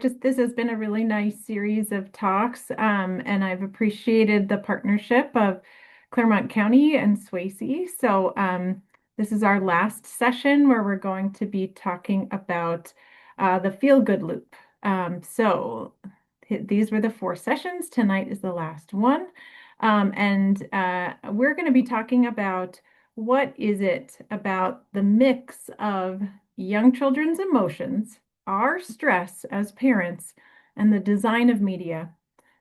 Just this has been a really nice series of talks, and I've appreciated the partnership of Claremont County and Swayze. This is our last session where we're going to be talking about the feel-good loop. These were the 4 sessions. Tonight is the last one. We're going to be talking about what is it about the mix of young children's emotions, our stress as parents, and the design of media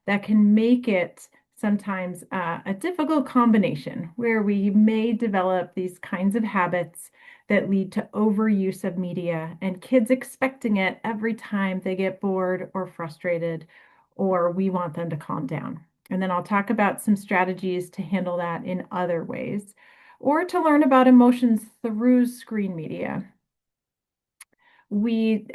that can make it sometimes a difficult combination where we may develop these kinds of habits that lead to overuse of media and kids expecting it every time they get bored or frustrated or we want them to calm down. And then I'll talk about some strategies to handle that in other ways or to learn about emotions through screen media. We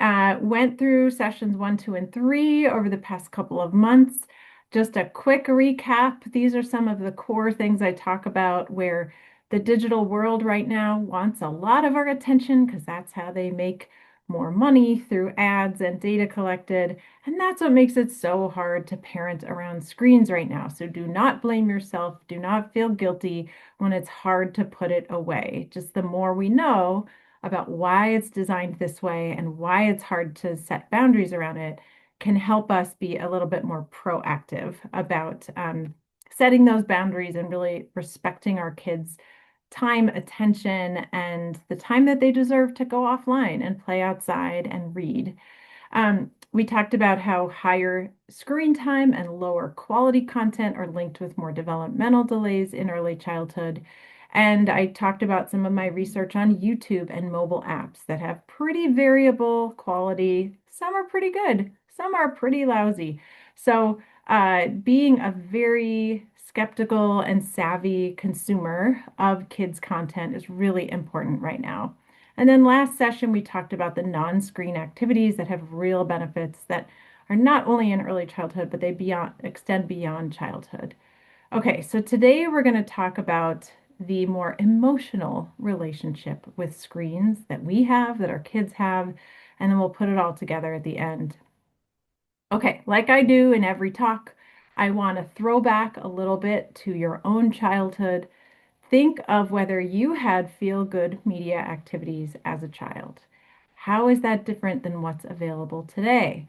went through sessions 1, 2, and 3 over the past couple of months. Just a quick recap. These are some of the core things I talk about where the digital world right now wants a lot of our attention because that's how they make more money through ads and data collected. And that's what makes it so hard to parent around screens right now. So do not blame yourself. Do not feel guilty when it's hard to put it away. Just the more we know about why it's designed this way and why it's hard to set boundaries around it can help us be a little bit more proactive about setting those boundaries and really respecting our kids' time, attention, and the time that they deserve to go offline and play outside and read. We talked about how higher screen time and lower quality content are linked with more developmental delays in early childhood. And I talked about some of my research on YouTube and mobile apps that have pretty variable quality. Some are pretty good, some are pretty lousy. Being a very skeptical and savvy consumer of kids' content is really important right now. And then last session, we talked about the non-screen activities that have real benefits that are not only in early childhood, but they extend beyond childhood. Okay, so today we're going to talk about the more emotional relationship with screens that we have, that our kids have, and then we'll put it all together at the end. Okay, like I do in every talk, I want to throw back a little bit to your own childhood. Think of whether you had feel-good media activities as a child. How is that different than what's available today?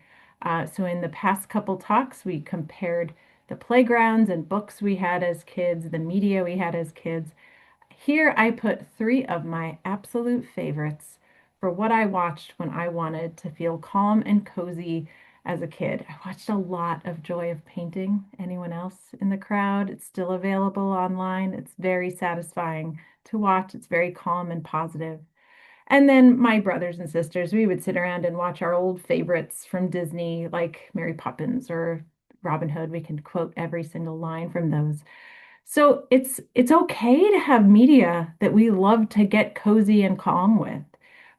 So in the past couple talks, we compared the playgrounds and books we had as kids, the media we had as kids. Here I put 3 of my absolute favorites for what I watched when I wanted to feel calm and cozy as a kid. I watched a lot of Joy of Painting. Anyone else in the crowd? It's still available online. It's very satisfying to watch. It's very calm and positive. And then my brothers and sisters, we would sit around and watch our old favorites from Disney, like Mary Poppins or Robin Hood. We can quote every single line from those. So it's okay to have media that we love to get cozy and calm with,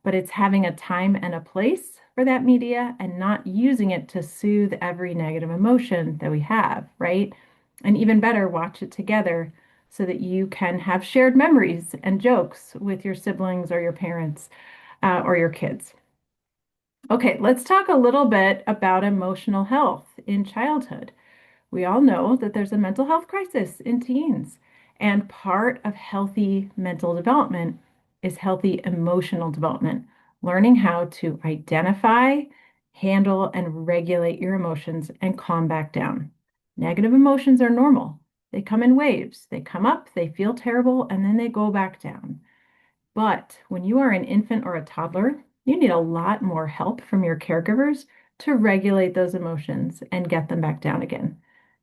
but it's having a time and a place for that media and not using it to soothe every negative emotion that we have, right? And even better, watch it together so that you can have shared memories and jokes with your siblings or your parents or your kids. Okay, let's talk a little bit about emotional health in childhood. We all know that there's a mental health crisis in teens, and part of healthy mental development is healthy emotional development, learning how to identify, handle, and regulate your emotions and calm back down. Negative emotions are normal. They come in waves. They come up, they feel terrible, and then they go back down. But when you are an infant or a toddler, you need a lot more help from your caregivers to regulate those emotions and get them back down again.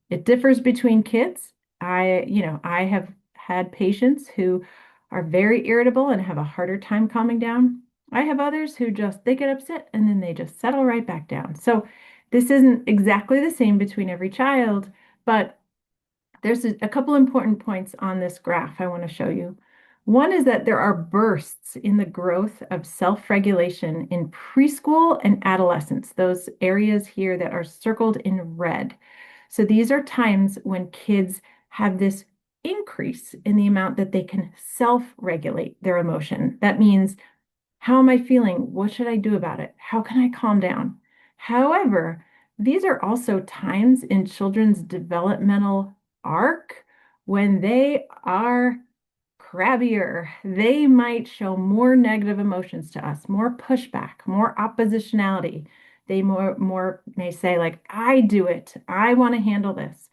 It differs between kids. I have had patients who are very irritable and have a harder time calming down. I have others who they get upset and then they just settle right back down. So this isn't exactly the same between every child, but there's a couple important points on this graph I want to show you. One is that there are bursts in the growth of self-regulation in preschool and adolescence, those areas here that are circled in red. So these are times when kids have this increase in the amount that they can self-regulate their emotion. That means, how am I feeling? What should I do about it? How can I calm down? However, these are also times in children's developmental arc when they are crabbier. They might show more negative emotions to us, more pushback, more oppositionality. They more may say like, I do it. I want to handle this.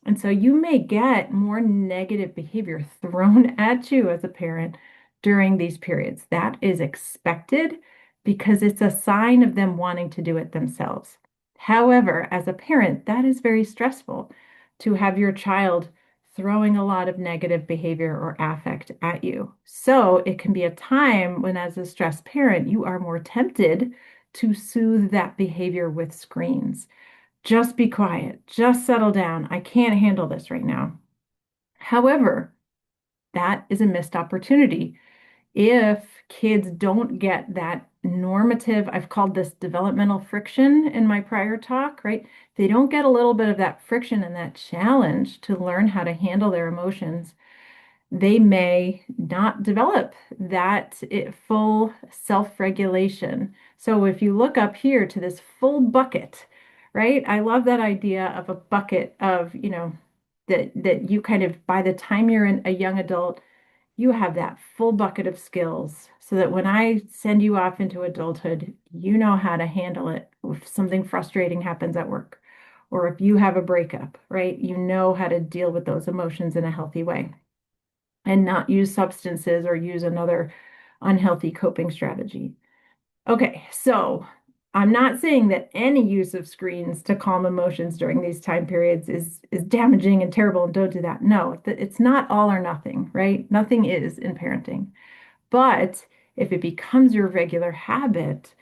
And so you may get more negative behavior thrown at you as a parent during these periods. That is expected because it's a sign of them wanting to do it themselves. However, as a parent, that is very stressful to have your child throwing a lot of negative behavior or affect at you. So it can be a time when, as a stressed parent, you are more tempted to soothe that behavior with screens. Just be quiet. Just settle down. I can't handle this right now. However, that is a missed opportunity. If kids don't get that normative, I've called this developmental friction in my prior talk, right? They don't get a little bit of that friction and that challenge to learn how to handle their emotions, they may not develop that full self-regulation. So if you look up here to this full bucket, right? I love that idea of a bucket of, that you kind of, by the time you're a young adult, you have that full bucket of skills so that when I send you off into adulthood, you know how to handle it if something frustrating happens at work or if you have a breakup, right? You know how to deal with those emotions in a healthy way and not use substances or use another unhealthy coping strategy. Okay, so I'm not saying that any use of screens to calm emotions during these time periods is damaging and terrible and don't do that. No, it's not all or nothing, right? Nothing is in parenting. But if it becomes your regular habit,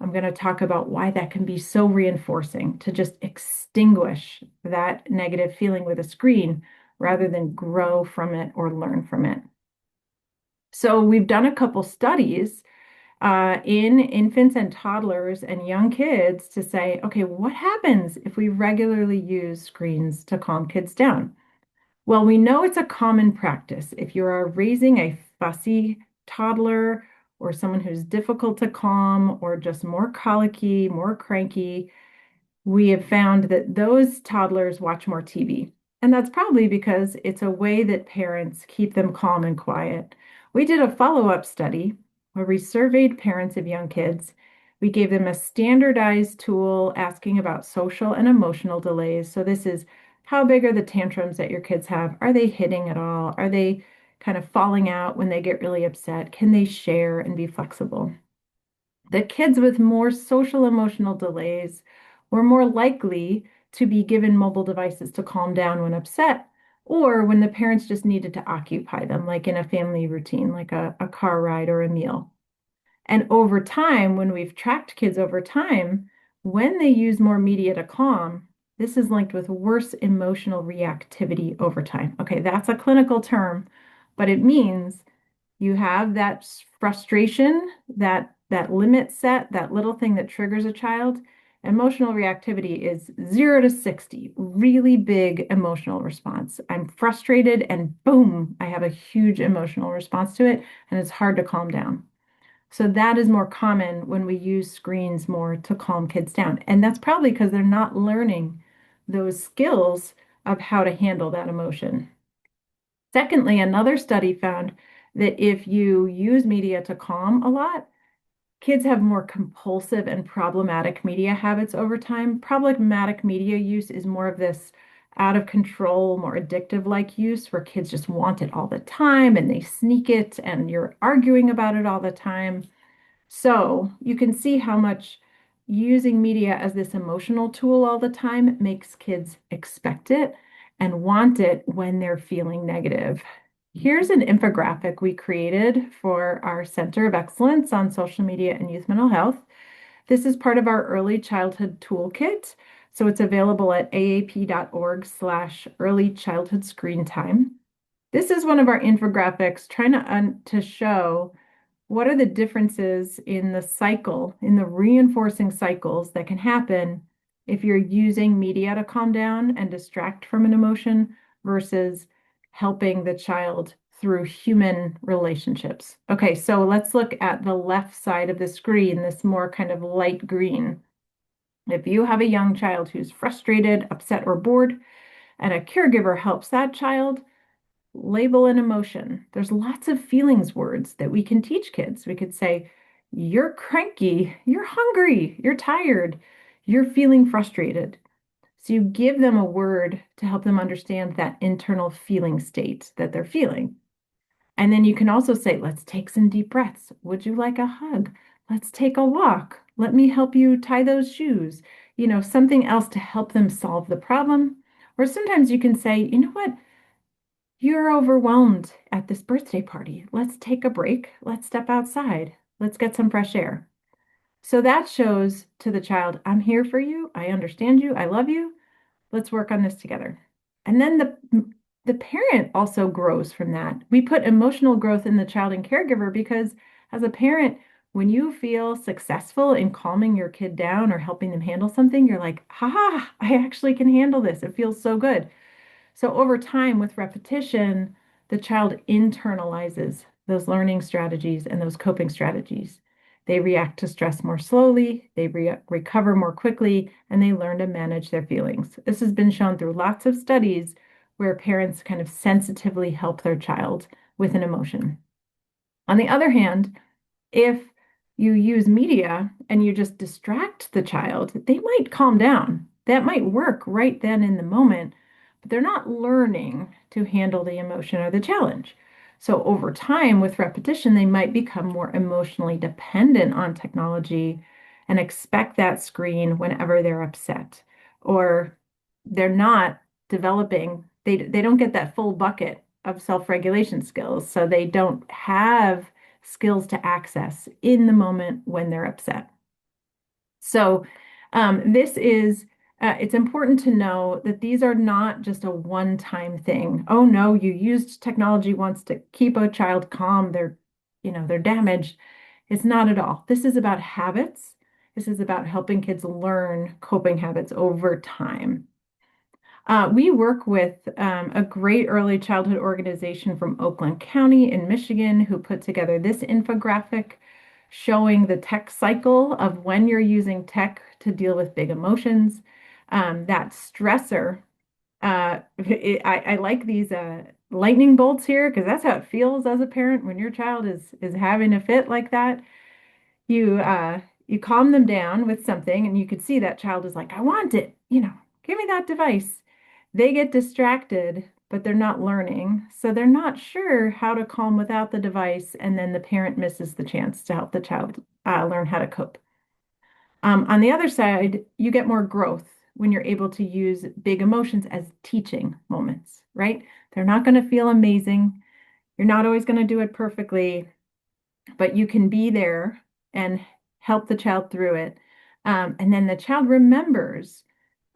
I'm going to talk about why that can be so reinforcing to just extinguish that negative feeling with a screen rather than grow from it or learn from it. So we've done a couple studies in infants and toddlers and young kids to say, okay, what happens if we regularly use screens to calm kids down? Well, we know it's a common practice. If you are raising a fussy toddler or someone who's difficult to calm or just more colicky, more cranky, we have found that those toddlers watch more TV. And that's probably because it's a way that parents keep them calm and quiet. We did a follow-up study where we surveyed parents of young kids. We gave them a standardized tool asking about social and emotional delays. So this is how big are the tantrums that your kids have? Are they hitting at all? Are they kind of falling out when they get really upset? Can they share and be flexible? The kids with more social emotional delays were more likely to be given mobile devices to calm down when upset or when the parents just needed to occupy them, like in a family routine, like a car ride or a meal. And over time, when we've tracked kids over time, when they use more media to calm, this is linked with worse emotional reactivity over time. Okay, that's a clinical term, but it means you have that frustration, that limit set, that little thing that triggers a child. Emotional reactivity is 0 to 60, really big emotional response. I'm frustrated and boom, I have a huge emotional response to it, and it's hard to calm down. So that is more common when we use screens more to calm kids down. And that's probably because they're not learning those skills of how to handle that emotion. Secondly, another study found that if you use media to calm a lot, kids have more compulsive and problematic media habits over time. Problematic media use is more of this out of control, more addictive like use where kids just want it all the time and they sneak it and you're arguing about it all the time. So you can see how much using media as this emotional tool all the time makes kids expect it and want it when they're feeling negative. Here's an infographic we created for our Center of Excellence on Social Media and Youth Mental Health. This is part of our Early Childhood Toolkit. So it's available at aap.org/early childhood screen time. This is one of our infographics trying to show what are the differences in the cycle, in the reinforcing cycles that can happen if you're using media to calm down and distract from an emotion versus helping the child through human relationships. Okay, so let's look at the left side of the screen, this more kind of light green. If you have a young child who's frustrated, upset, or bored, and a caregiver helps that child, label an emotion. There's lots of feelings words that we can teach kids. We could say, you're cranky, you're hungry, you're tired, you're feeling frustrated. So you give them a word to help them understand that internal feeling state that they're feeling. And then you can also say, let's take some deep breaths. Would you like a hug? Let's take a walk. Let me help you tie those shoes. Something else to help them solve the problem. Or sometimes you can say, you know what? You're overwhelmed at this birthday party. Let's take a break. Let's step outside. Let's get some fresh air. So that shows to the child, I'm here for you. I understand you. I love you. Let's work on this together. And then the parent also grows from that. We put emotional growth in the child and caregiver because as a parent, when you feel successful in calming your kid down or helping them handle something, you're like, ha, I actually can handle this. It feels so good. So over time, with repetition, the child internalizes those learning strategies and those coping strategies. They react to stress more slowly, they recover more quickly, and they learn to manage their feelings. This has been shown through lots of studies where parents kind of sensitively help their child with an emotion. On the other hand, if you use media and you just distract the child, they might calm down. That might work right then in the moment, but they're not learning to handle the emotion or the challenge. So over time, with repetition, they might become more emotionally dependent on technology and expect that screen whenever they're upset, or they're not developing, they don't get that full bucket of self-regulation skills, so they don't have skills to access in the moment when they're upset. So this is it's important to know that these are not just a one-time thing. Oh no, you used technology once to keep a child calm, they're damaged. It's not at all. This is about habits. This is about helping kids learn coping habits over time. We work with a great early childhood organization from Oakland County in Michigan who put together this infographic showing the tech cycle of when you're using tech to deal with big emotions. That stressor, I like these lightning bolts here because that's how it feels as a parent when your child is having a fit like that. You calm them down with something, and you could see that child is like, I want it, give me that device. They get distracted, but they're not learning. So they're not sure how to calm without the device. And then the parent misses the chance to help the child learn how to cope. On the other side, you get more growth when you're able to use big emotions as teaching moments, right? They're not going to feel amazing. You're not always going to do it perfectly, but you can be there and help the child through it. And then the child remembers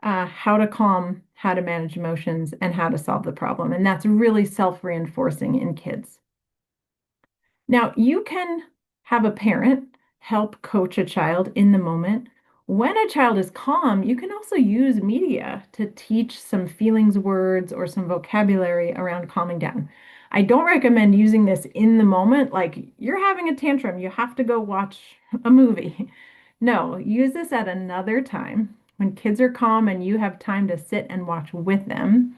how to calm, how to manage emotions, and how to solve the problem. And that's really self-reinforcing in kids. Now, you can have a parent help coach a child in the moment. When a child is calm, you can also use media to teach some feelings words or some vocabulary around calming down. I don't recommend using this in the moment, like you're having a tantrum, you have to go watch a movie. No, use this at another time when kids are calm and you have time to sit and watch with them.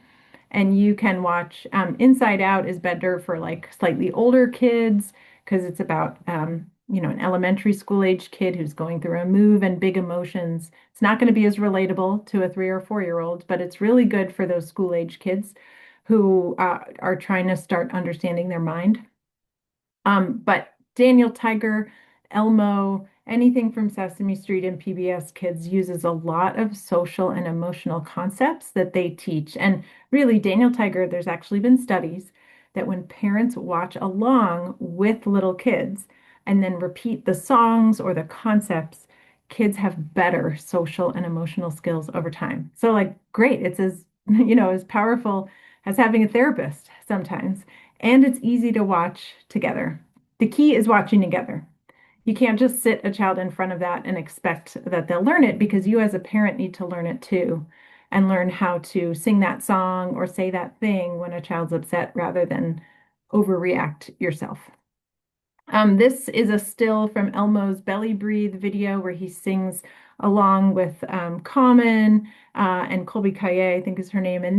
And you can watch Inside Out is better for like slightly older kids because it's about an elementary school age kid who's going through a move and big emotions. It's not going to be as relatable to a 3 or 4 year old, but it's really good for those school age kids who are trying to start understanding their mind. But Daniel Tiger, Elmo, anything from Sesame Street and PBS Kids uses a lot of social and emotional concepts that they teach. And really, Daniel Tiger, there's actually been studies that when parents watch along with little kids and then repeat the songs or the concepts, kids have better social and emotional skills over time. So like, great, it's as, as powerful as having a therapist sometimes. And it's easy to watch together. The key is watching together. You can't just sit a child in front of that and expect that they'll learn it because you as a parent need to learn it too and learn how to sing that song or say that thing when a child's upset rather than overreact yourself. This is a still from Elmo's Belly Breathe video where he sings along with Common and Colby Kaye, I think is her name, and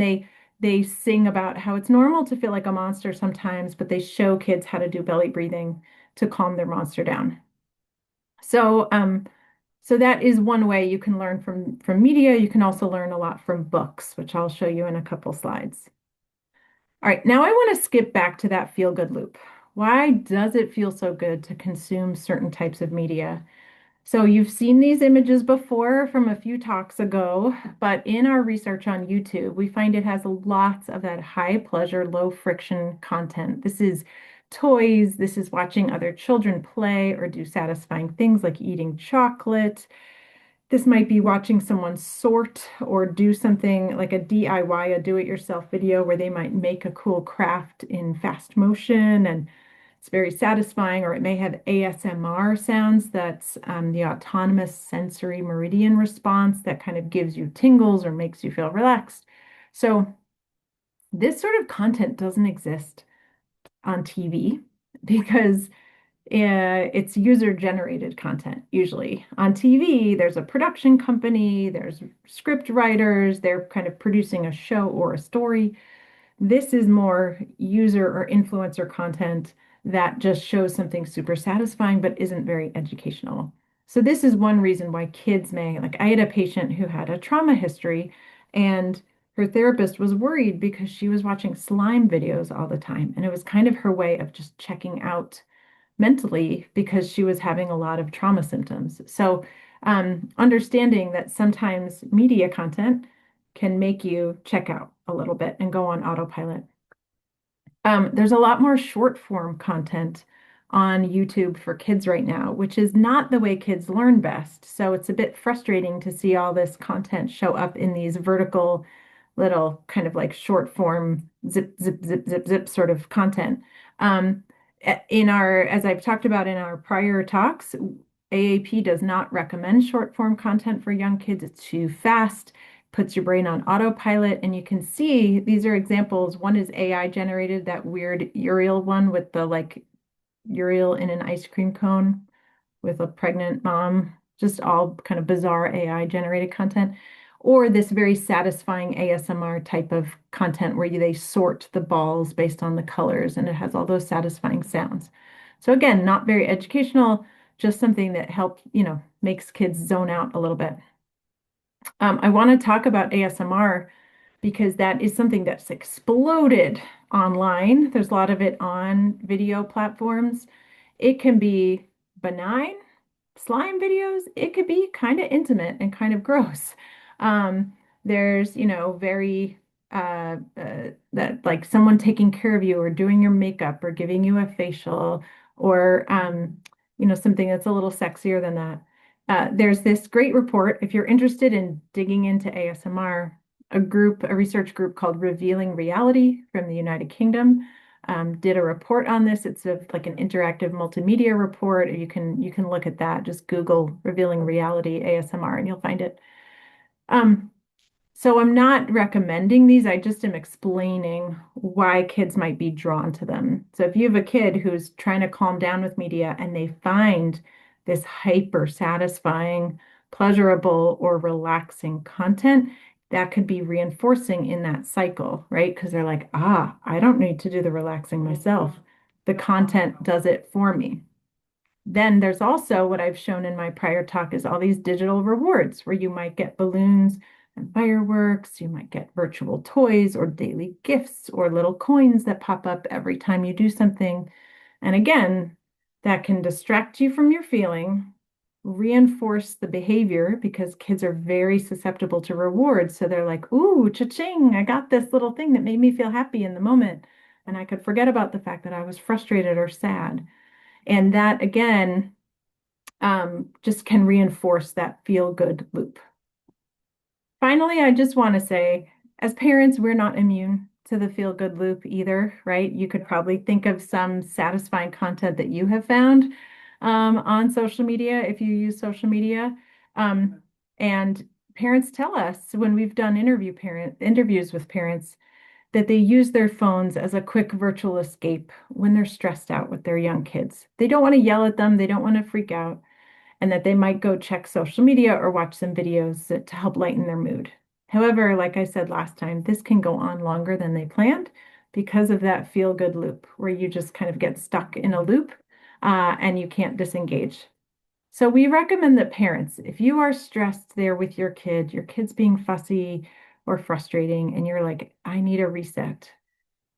they sing about how it's normal to feel like a monster sometimes, but they show kids how to do belly breathing to calm their monster down. So, so that is one way you can learn from media. You can also learn a lot from books, which I'll show you in a couple slides. All right, now I want to skip back to that feel-good loop. Why does it feel so good to consume certain types of media? So you've seen these images before from a few talks ago, but in our research on YouTube, we find it has lots of that high pleasure, low friction content. This is toys, this is watching other children play or do satisfying things like eating chocolate. This might be watching someone sort or do something like a DIY, a do-it-yourself video where they might make a cool craft in fast motion and it's very satisfying, or it may have ASMR sounds. That's the autonomous sensory meridian response that kind of gives you tingles or makes you feel relaxed. So this sort of content doesn't exist on TV because it's user-generated content usually. On TV, there's a production company, there's script writers, they're kind of producing a show or a story. This is more user or influencer content that just shows something super satisfying but isn't very educational. So this is one reason why kids may, like I had a patient who had a trauma history and her therapist was worried because she was watching slime videos all the time. And it was kind of her way of just checking out mentally because she was having a lot of trauma symptoms. So understanding that sometimes media content can make you check out a little bit and go on autopilot. There's a lot more short form content on YouTube for kids right now, which is not the way kids learn best. So it's a bit frustrating to see all this content show up in these vertical little kind of like short form zip, zip, zip, zip, zip sort of content. Um, as I've talked about in our prior talks, AAP does not recommend short form content for young kids. It's too fast, puts your brain on autopilot. And you can see these are examples. One is AI generated, that weird Uriel one with the like Uriel in an ice cream cone with a pregnant mom, just all kind of bizarre AI generated content, or this very satisfying ASMR type of content where they sort the balls based on the colors and it has all those satisfying sounds. So again, not very educational, just something that helps, makes kids zone out a little bit. I want to talk about ASMR because that is something that's exploded online. There's a lot of it on video platforms. It can be benign, slime videos, it could be kind of intimate and kind of gross. Um, there's, very that like someone taking care of you or doing your makeup or giving you a facial or something that's a little sexier than that. There's this great report if you're interested in digging into ASMR, a research group called Revealing Reality from the United Kingdom did a report on this. It's like an interactive multimedia report. You can look at that. Just Google Revealing Reality ASMR and you'll find it. Um, so I'm not recommending these. I just am explaining why kids might be drawn to them. So if you have a kid who's trying to calm down with media and they find this hyper satisfying, pleasurable, or relaxing content, that could be reinforcing in that cycle, right? Because they're like, I don't need to do the relaxing myself. The content does it for me. Then there's also what I've shown in my prior talk is all these digital rewards where you might get balloons and fireworks, you might get virtual toys or daily gifts or little coins that pop up every time you do something. And again, that can distract you from your feeling, reinforce the behavior because kids are very susceptible to rewards. So they're like, ooh, cha-ching, I got this little thing that made me feel happy in the moment. And I could forget about the fact that I was frustrated or sad. And that again, just can reinforce that feel good loop. Finally, I just want to say, as parents, we're not immune to the feel good loop either, right? You could probably think of some satisfying content that you have found on social media if you use social media. And parents tell us when we've done interviews with parents that they use their phones as a quick virtual escape when they're stressed out with their young kids. They don't want to yell at them, they don't want to freak out. and that they might go check social media or watch some videos to help lighten their mood. However, like I said last time, this can go on longer than they planned because of that feel-good loop where you just kind of get stuck in a loop and you can't disengage. So we recommend that parents, if you are stressed there with your kid's being fussy or frustrating, and you're like, I need a reset,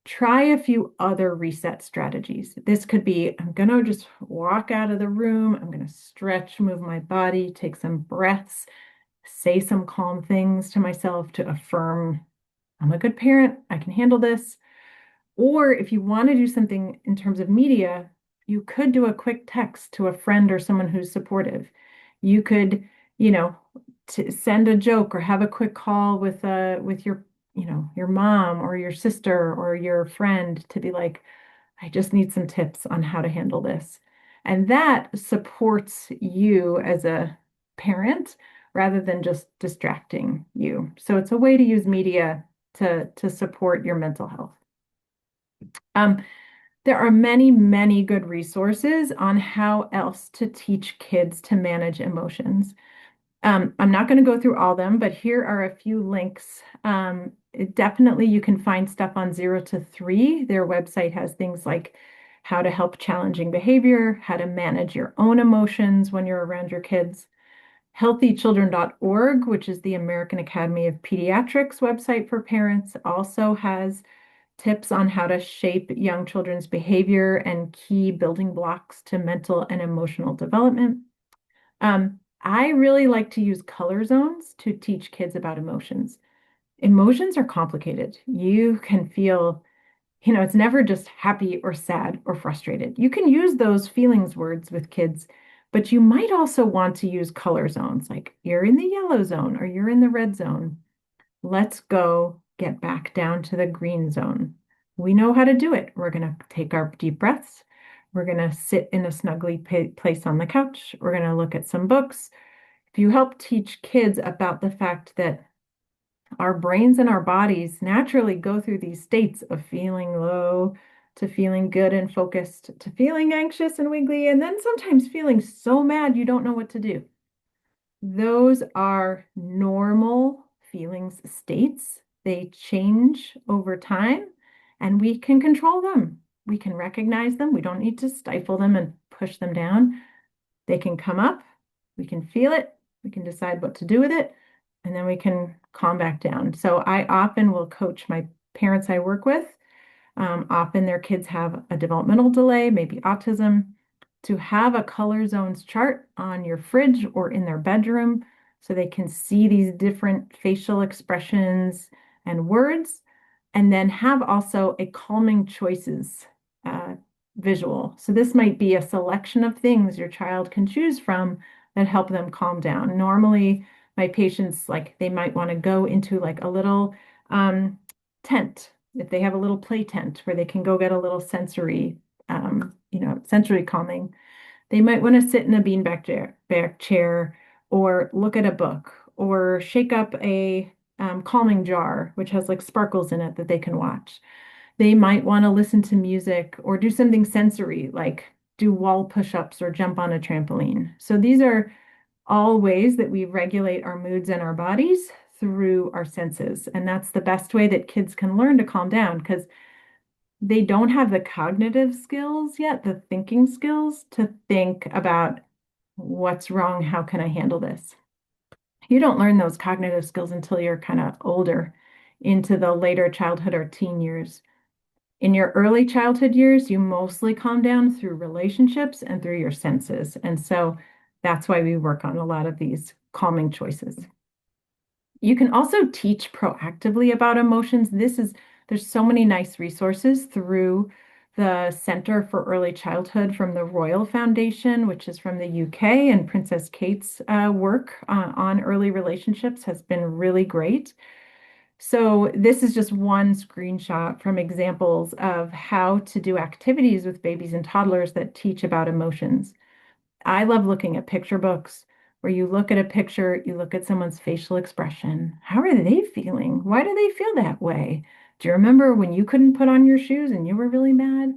try a few other reset strategies. This could be, I'm going to just walk out of the room. I'm going to stretch, move my body, take some breaths, say some calm things to myself to affirm I'm a good parent. I can handle this. Or if you want to do something in terms of media, you could do a quick text to a friend or someone who's supportive. You could, you know, send a joke or have a quick call with your, your mom or your sister or your friend to be like, I just need some tips on how to handle this. And that supports you as a parent rather than just distracting you. So it's a way to use media to support your mental health. Um, there are many, many good resources on how else to teach kids to manage emotions. I'm not going to go through all them, but here are a few links. Definitely, you can find stuff on 0 to 3. Their website has things like how to help challenging behavior, how to manage your own emotions when you're around your kids. Healthychildren.org, which is the American Academy of Pediatrics website for parents, also has tips on how to shape young children's behavior and key building blocks to mental and emotional development. I really like to use color zones to teach kids about emotions. Emotions are complicated. You can feel, it's never just happy or sad or frustrated. You can use those feelings words with kids, but you might also want to use color zones like you're in the yellow zone or you're in the red zone. Let's go get back down to the green zone. We know how to do it. We're going to take our deep breaths. We're going to sit in a snuggly place on the couch. We're going to look at some books. If you help teach kids about the fact that our brains and our bodies naturally go through these states of feeling low to feeling good and focused to feeling anxious and wiggly, and then sometimes feeling so mad you don't know what to do. Those are normal feelings states. They change over time, and we can control them. We can recognize them. We don't need to stifle them and push them down. They can come up. We can feel it. We can decide what to do with it, and then we can calm back down. So I often will coach my parents I work with. Often their kids have a developmental delay, maybe autism, to have a color zones chart on your fridge or in their bedroom so they can see these different facial expressions and words, and then have also a calming choices uh, visual. So this might be a selection of things your child can choose from that help them calm down. Normally, my patients, like, they might want to go into like a little tent, if they have a little play tent where they can go get a little sensory calming. They might want to sit in a beanbag chair or look at a book or shake up a calming jar, which has like sparkles in it that they can watch. They might want to listen to music or do something sensory, like do wall push-ups or jump on a trampoline. So these are all ways that we regulate our moods and our bodies through our senses. And that's the best way that kids can learn to calm down because they don't have the cognitive skills yet, the thinking skills to think about what's wrong, how can I handle this? You don't learn those cognitive skills until you're kind of older into the later childhood or teen years. In your early childhood years, you mostly calm down through relationships and through your senses. And so that's why we work on a lot of these calming choices. You can also teach proactively about emotions. There's so many nice resources through the Center for Early Childhood from the Royal Foundation, which is from the UK, and Princess Kate's work on early relationships has been really great. So this is just one screenshot from examples of how to do activities with babies and toddlers that teach about emotions. I love looking at picture books where you look at a picture, you look at someone's facial expression. How are they feeling? Why do they feel that way? Do you remember when you couldn't put on your shoes and you were really mad?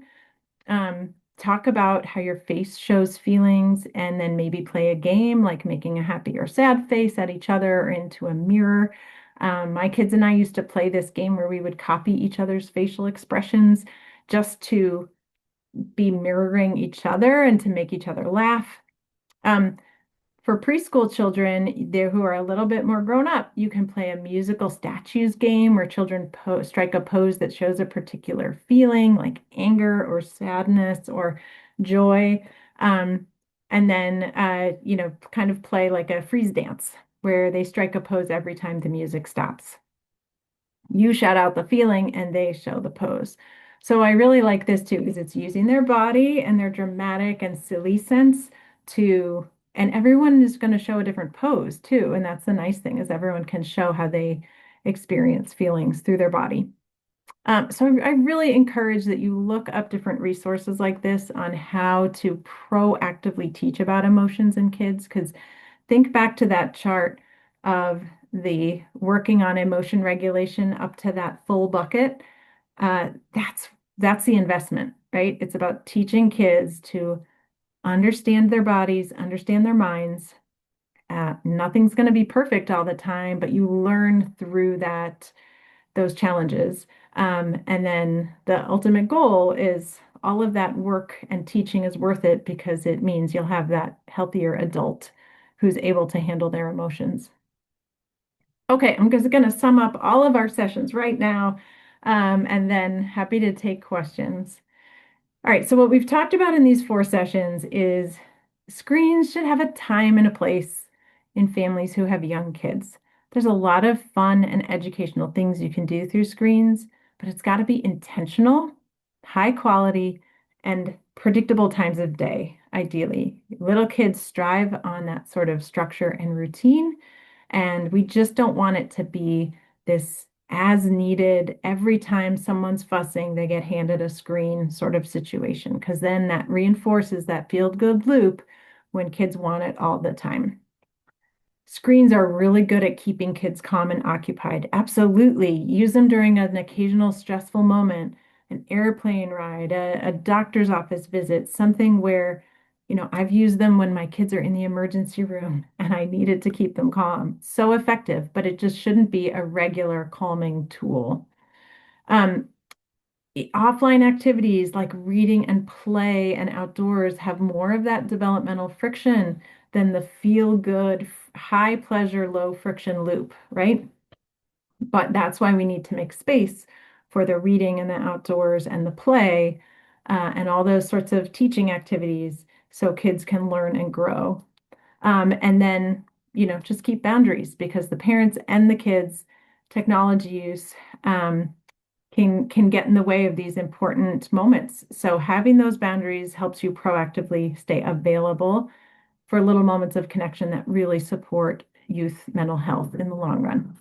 talk about how your face shows feelings and then maybe play a game like making a happy or sad face at each other or into a mirror. My kids and I used to play this game where we would copy each other's facial expressions just to be mirroring each other and to make each other laugh. Um, for preschool children, there who are a little bit more grown up, you can play a musical statues game where children strike a pose that shows a particular feeling like anger or sadness or joy. Um, and then, kind of play like a freeze dance where they strike a pose every time the music stops. You shout out the feeling and they show the pose. So I really like this too because it's using their body and their dramatic and silly sense to, and everyone is going to show a different pose too. And that's the nice thing is everyone can show how they experience feelings through their body. So I really encourage that you look up different resources like this on how to proactively teach about emotions in kids because think back to that chart of the working on emotion regulation up to that full bucket. Uh, that's that's the investment, right? It's about teaching kids to understand their bodies, understand their minds. Nothing's going to be perfect all the time, but you learn through those challenges. And then the ultimate goal is all of that work and teaching is worth it because it means you'll have that healthier adult who's able to handle their emotions. Okay, I'm just going to sum up all of our sessions right now, and then happy to take questions. All right, so what we've talked about in these 4 sessions is screens should have a time and a place in families who have young kids. There's a lot of fun and educational things you can do through screens, but it's got to be intentional, high quality, and predictable times of day, ideally. Little kids strive on that sort of structure and routine, and we just don't want it to be this as needed every time someone's fussing, they get handed a screen sort of situation, because then that reinforces that feel good loop when kids want it all the time. Screens are really good at keeping kids calm and occupied. Absolutely. Use them during an occasional stressful moment, an airplane ride, a doctor's office visit, something where, I've used them when my kids are in the emergency room and I needed to keep them calm. So effective, but it just shouldn't be a regular calming tool. Um, Offline activities like reading and play and outdoors have more of that developmental friction than the feel good, high pleasure, low friction loop, right? But that's why we need to make space for the reading and the outdoors and the play and all those sorts of teaching activities so kids can learn and grow. And then, just keep boundaries because the parents and the kids' technology use can get in the way of these important moments. So having those boundaries helps you proactively stay available for little moments of connection that really support youth mental health in the long run.